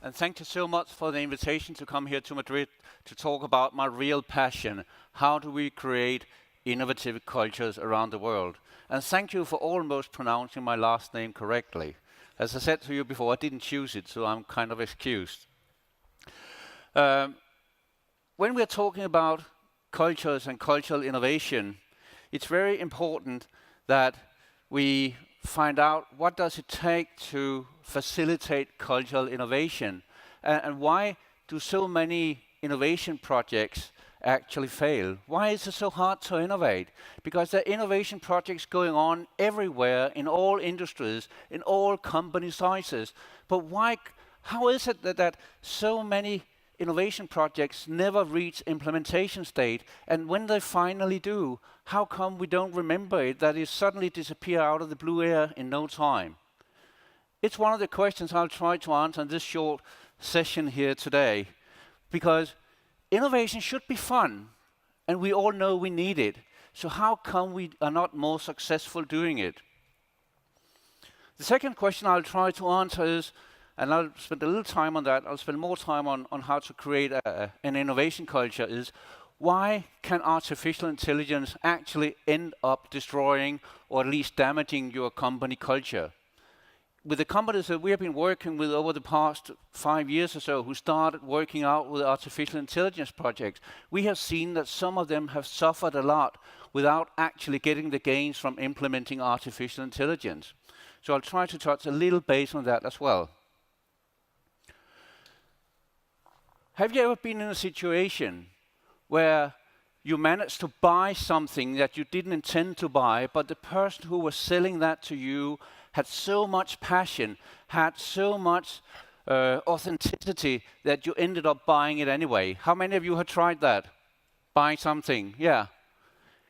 And thank you so much for the invitation to come here to Madrid to talk about my real passion. How do we create innovative cultures around the world? And thank you for almost pronouncing my last name correctly. As I said to you before, I didn't choose it, so I'm kind of excused. When we're talking about cultures and cultural innovation, it's very important that we find out what does it take to facilitate cultural innovation, and why do so many innovation projects actually fail? Why is it so hard to innovate? Because there are innovation projects going on everywhere in all industries, in all company sizes. But how is it that so many innovation projects never reach implementation state, and when they finally do, how come we don't remember it, that it suddenly disappear out of the blue air in no time? It's one of the questions I'll try to answer in this short session here today, because innovation should be fun, and we all know we need it. So how come we are not more successful doing it? The second question I'll try to answer is, and I'll spend a little time on that, I'll spend more time on how to create an innovation culture, is why can artificial intelligence actually end up destroying or at least damaging your company culture? With the companies that we have been working with over the past 5 years or so, who started working out with artificial intelligence projects, we have seen that some of them have suffered a lot without actually getting the gains from implementing artificial intelligence. So I'll try to touch a little base on that as well. Have you ever been in a situation where you managed to buy something that you didn't intend to buy, but the person who was selling that to you had so much passion, had so much authenticity that you ended up buying it anyway? How many of you have tried that? Buying something, yeah.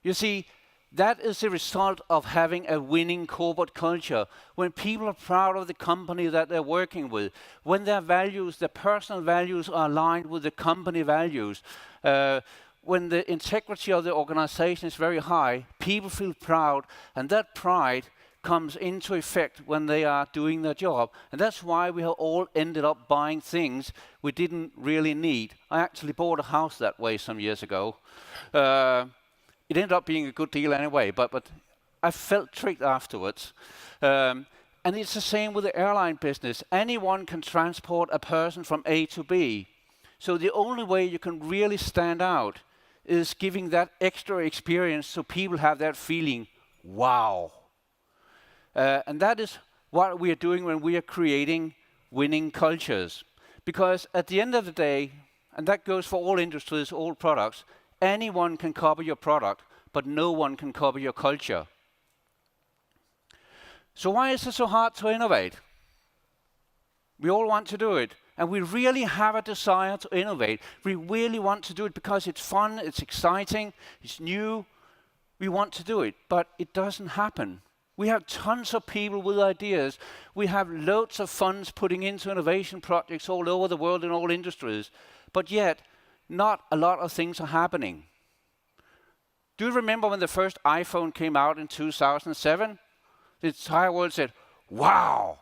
You see, that is the result of having a winning corporate culture. When people are proud of the company that they're working with, when their values, their personal values are aligned with the company values, when the integrity of the organization is very high, people feel proud, and that pride comes into effect when they are doing their job. And that's why we have all ended up buying things we didn't really need. I actually bought a house that way some years ago. It ended up being a good deal anyway, but I felt tricked afterwards. And it's the same with the airline business. Anyone can transport a person from A to B. So the only way you can really stand out is giving that extra experience so people have that feeling, wow. And that is what we are doing when we are creating winning cultures. Because at the end of the day, and that goes for all industries, all products, anyone can copy your product, but no one can copy your culture. So why is it so hard to innovate? We all want to do it, and we really have a desire to innovate. We really want to do it because it's fun, it's exciting, it's new. We want to do it, but it doesn't happen. We have tons of people with ideas. We have loads of funds putting into innovation projects all over the world in all industries, but yet not a lot of things are happening. Do you remember when the first iPhone came out in 2007? The entire world said, wow.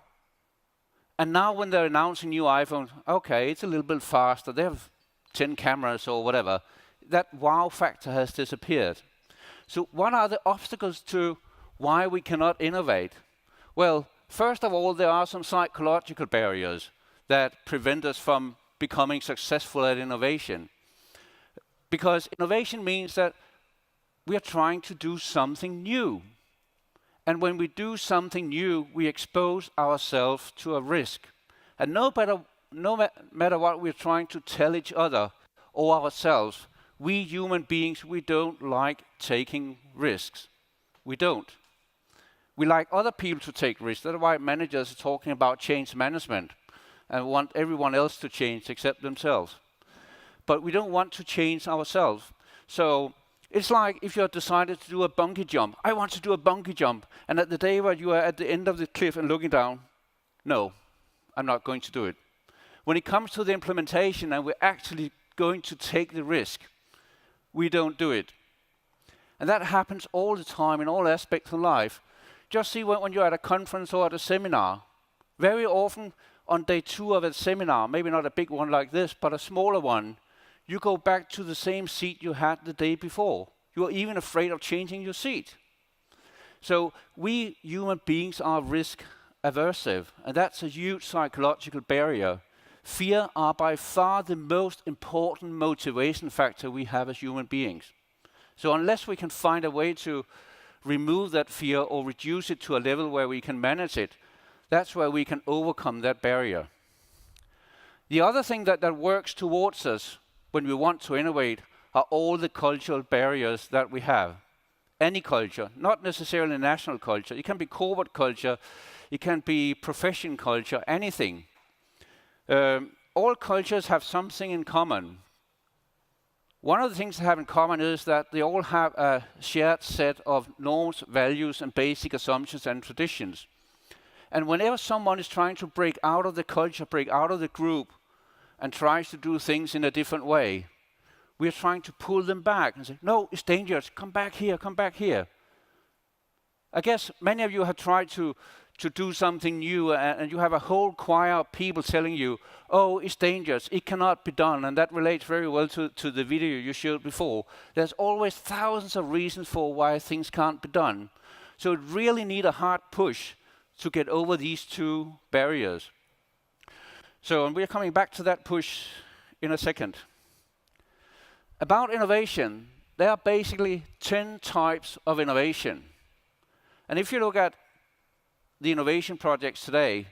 And now when they're announcing new iPhones, okay, it's a little bit faster. They have 10 cameras or whatever. That wow factor has disappeared. So what are the obstacles to why we cannot innovate? Well, first of all, there are some psychological barriers that prevent us from becoming successful at innovation. Because innovation means that we are trying to do something new. And when we do something new, we expose ourselves to a risk. And no matter what we're trying to tell each other or ourselves, we human beings, we don't like taking risks. We don't. We like other people to take risks. That's why managers are talking about change management and want everyone else to change except themselves. But we don't want to change ourselves. So it's like if you have decided to do a bungee jump. I want to do a bungee jump. And at the day where you are at the end of the cliff and looking down, no, I'm not going to do it. When it comes to the implementation and we're actually going to take the risk, we don't do it. And that happens all the time in all aspects of life. Just see when you're at a conference or at a seminar. Very often, on day 2 of a seminar, maybe not a big one like this, but a smaller one, you go back to the same seat you had the day before. You're even afraid of changing your seat. So we human beings are risk aversive, and that's a huge psychological barrier. Fear are by far the most important motivation factor we have as human beings. So unless we can find a way to remove that fear or reduce it to a level where we can manage it, that's where we can overcome that barrier. The other thing that works towards us when we want to innovate are all the cultural barriers that we have. Any culture, not necessarily national culture. It can be corporate culture, it can be profession culture, anything. All cultures have something in common. One of the things they have in common is that they all have a shared set of norms, values, and basic assumptions and traditions. And whenever someone is trying to break out of the culture, break out of the group, and tries to do things in a different way, we are trying to pull them back and say, no, it's dangerous, come back here, come back here. I guess many of you have tried to do something new, and you have a whole choir of people telling you, oh, it's dangerous, it cannot be done, and that relates very well to the video you showed before. There's always thousands of reasons for why things can't be done. So it really needs a hard push to get over these two barriers. So, and we're coming back to that push in a second. About innovation, there are basically 10 types of innovation. And if you look at the innovation projects today,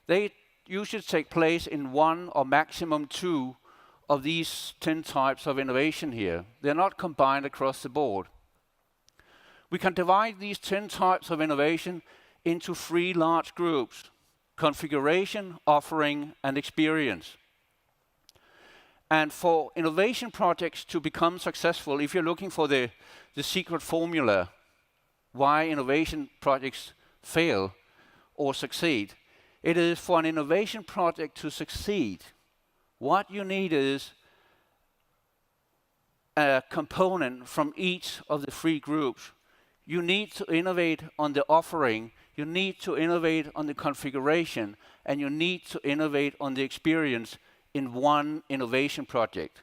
they usually take place in 1 or maximum 2 of these 10 types of innovation here. They're not combined across the board. We can divide these 10 types of innovation into 3 large groups: configuration, offering, and experience. And for innovation projects to become successful, if you're looking for the secret formula why innovation projects fail or succeed, it is for an innovation project to succeed, what you need is a component from each of the 3 groups. You need to innovate on the offering, you need to innovate on the configuration, and you need to innovate on the experience in one innovation project.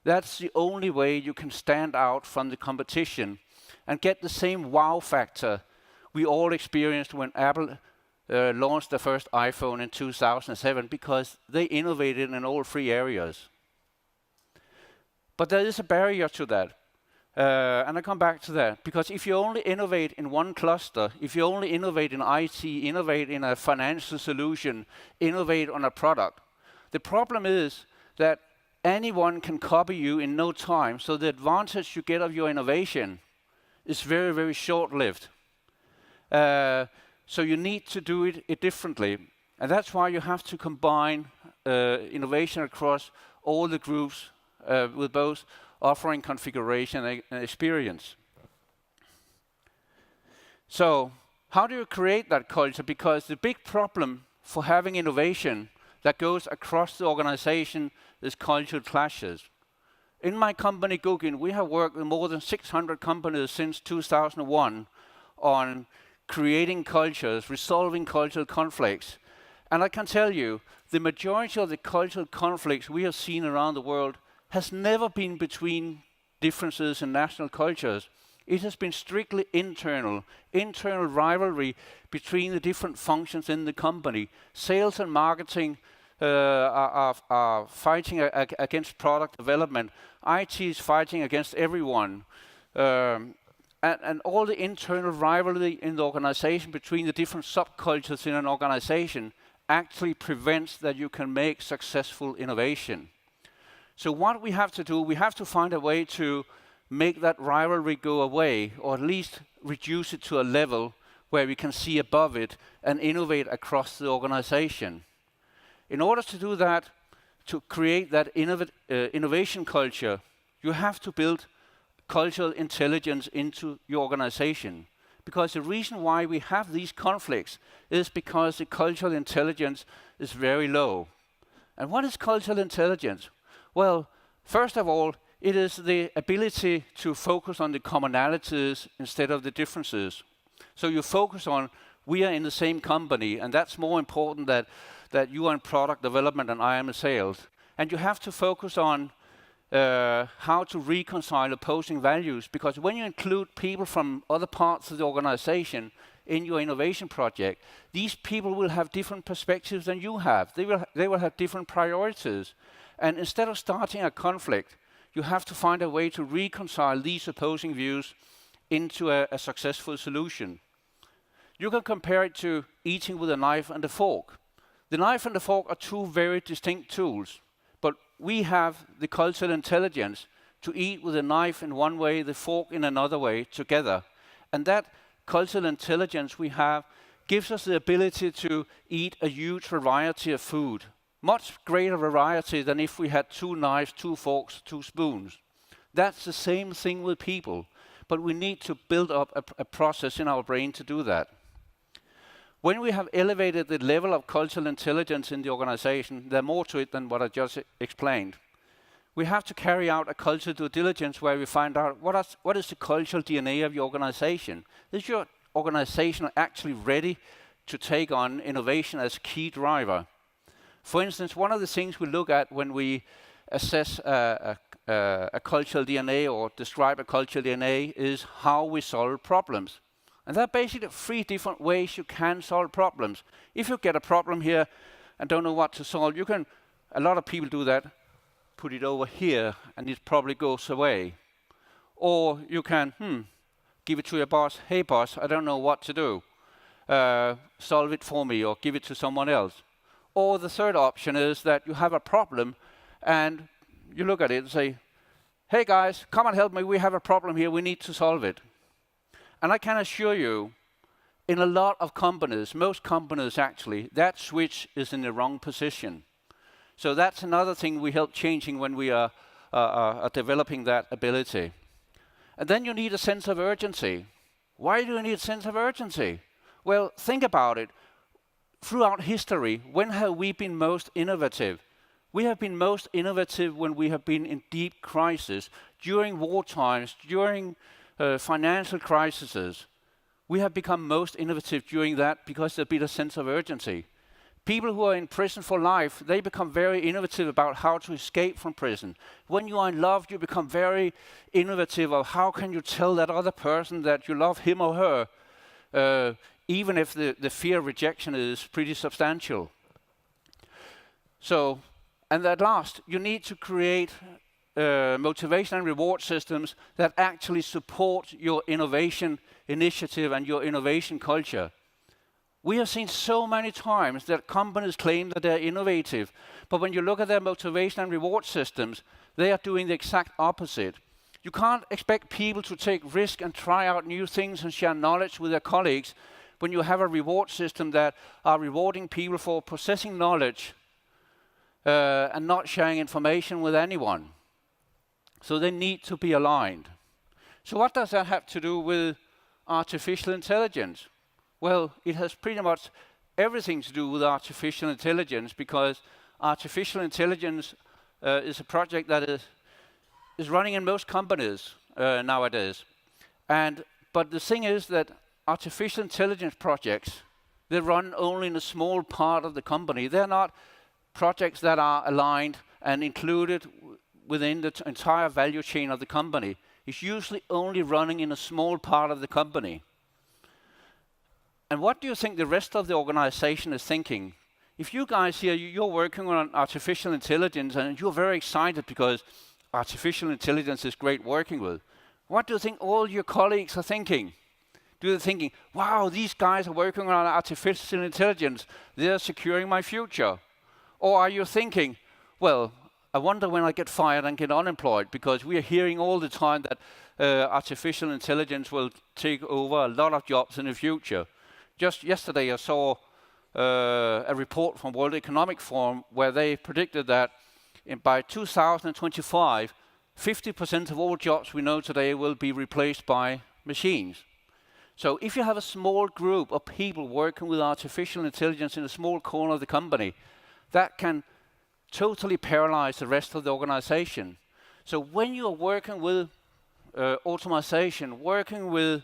That's the only way you can stand out from the competition and get the same wow factor we all experienced when Apple launched the first iPhone in 2007, because they innovated in all 3 areas. But there is a barrier to that. And I come back to that, because if you only innovate in one cluster, if you only innovate in IT, innovate in a financial solution, innovate on a product, the problem is that anyone can copy you in no time, so the advantage you get of your innovation is very, very short-lived. So you need to do it differently. And that's why you have to combine innovation across all the groups with both offering, configuration, and experience. So how do you create that culture? Because the big problem for having innovation that goes across the organization is cultural clashes. In my company, Guggen, we have worked with more than 600 companies since 2001 on creating cultures, resolving cultural conflicts. And I can tell you, the majority of the cultural conflicts we have seen around the world has never been between differences in national cultures. It has been strictly internal rivalry between the different functions in the company. Sales and marketing are fighting against product development. IT is fighting against everyone. And all the internal rivalry in the organization between the different subcultures in an organization actually prevents that you can make successful innovation. So what we have to do, we have to find a way to make that rivalry go away, or at least reduce it to a level where we can see above it and innovate across the organization. In order to do that, to create that innovation culture, you have to build cultural intelligence into your organization. Because the reason why we have these conflicts is because the cultural intelligence is very low. And what is cultural intelligence? Well, first of all, it is the ability to focus on the commonalities instead of the differences. So you focus on, we are in the same company, and that's more important that you are in product development and I am in sales. And you have to focus on how to reconcile opposing values, because when you include people from other parts of the organization in your innovation project, these people will have different perspectives than you have. They will have different priorities. And instead of starting a conflict, you have to find a way to reconcile these opposing views into a successful solution. You can compare it to eating with a knife and a fork. The knife and the fork are two very distinct tools, but we have the cultural intelligence to eat with a knife in one way, the fork in another way, together. And that cultural intelligence we have gives us the ability to eat a huge variety of food, much greater variety than if we had two knives, two forks, two spoons. That's the same thing with people, but we need to build up a process in our brain to do that. When we have elevated the level of cultural intelligence in the organization, there's more to it than what I just explained. We have to carry out a cultural due diligence where we find out what is the cultural DNA of your organization. Is your organization actually ready to take on innovation as a key driver? For instance, one of the things we look at when we assess a cultural DNA or describe a cultural DNA is how we solve problems. And there are basically 3 different ways you can solve problems. If you get a problem here and don't know what to solve, a lot of people do that, put it over here and it probably goes away. Or you can, give it to your boss, hey boss, I don't know what to do. Solve it for me or give it to someone else. Or the third option is that you have a problem and you look at it and say, hey guys, come and help me, we have a problem here, we need to solve it. And I can assure you, in a lot of companies, most companies actually, that switch is in the wrong position. So that's another thing we help changing when we are developing that ability. And then you need a sense of urgency. Why do you need a sense of urgency? Well, think about it. Throughout history, when have we been most innovative? We have been most innovative when we have been in deep crisis, during war times, during financial crises. We have become most innovative during that because there's been a sense of urgency. People who are in prison for life, they become very innovative about how to escape from prison. When you are in love, you become very innovative of how can you tell that other person that you love him or her, even if the fear of rejection is pretty substantial. So, and at last, you need to create motivation and reward systems that actually support your innovation initiative and your innovation culture. We have seen so many times that companies claim that they're innovative, but when you look at their motivation and reward systems, they are doing the exact opposite. You can't expect people to take risk and try out new things and share knowledge with their colleagues when you have a reward system that are rewarding people for possessing knowledge and not sharing information with anyone. So they need to be aligned. So what does that have to do with artificial intelligence? Well, it has pretty much everything to do with artificial intelligence, because artificial intelligence is a project that is running in most companies nowadays. But the thing is that artificial intelligence projects, they run only in a small part of the company. They're not projects that are aligned and included within the entire value chain of the company. It's usually only running in a small part of the company. And what do you think the rest of the organization is thinking? If you guys here, you're working on artificial intelligence and you're very excited because artificial intelligence is great working with, what do you think all your colleagues are thinking? Do they thinking, wow, these guys are working on artificial intelligence, they're securing my future? Or are you thinking, well, I wonder when I get fired and get unemployed, because we are hearing all the time that artificial intelligence will take over a lot of jobs in the future. Just yesterday I saw a report from World Economic Forum where they predicted that by 2025, 50% of all jobs we know today will be replaced by machines. So if you have a small group of people working with artificial intelligence in a small corner of the company, that can totally paralyze the rest of the organization. So when you are working with automation, working with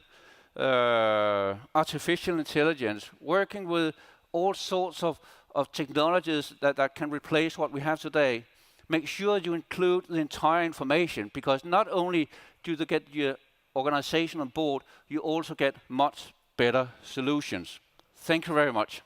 artificial intelligence, working with all sorts of of technologies that can replace what we have today, make sure you include the entire information, because not only do you get your organization on board, you also get much better solutions. Thank you very much.